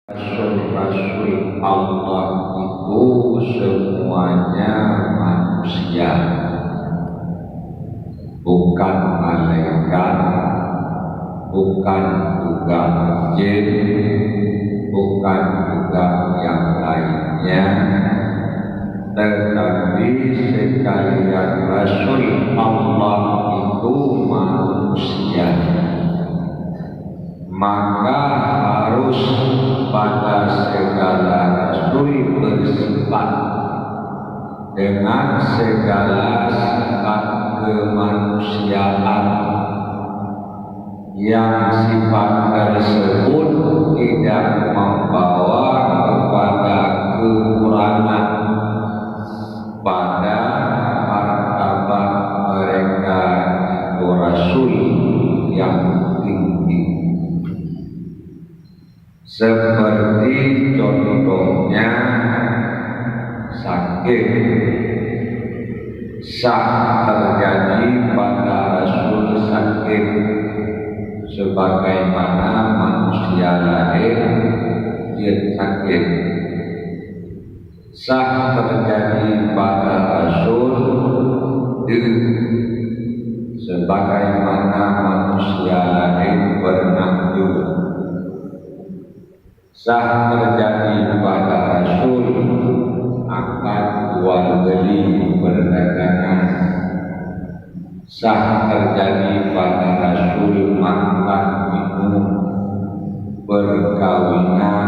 Rasul-Rasul Allah itu semuanya manusia, bukan malaikat, bukan juga jin, bukan juga yang lainnya, tetapi sekalian Rasul Allah itu manusia. Maka harus pada segala rasul bersifat dengan segala sifat kemanusiaan yang sifat tersebut tidak membawa kepada kekurangan pada martabat mereka itu rasul yang tinggi. Seperti contohnya sakit sah terjadi pada rasul sakit sebagaimana manusia lain dia sakit, sah terjadi pada rasul sebagaimana manusia lain pernah juga, sah terjadi pada rasul akan jual beli perdagangan, sah terjadi pada rasul makan minum perkawinan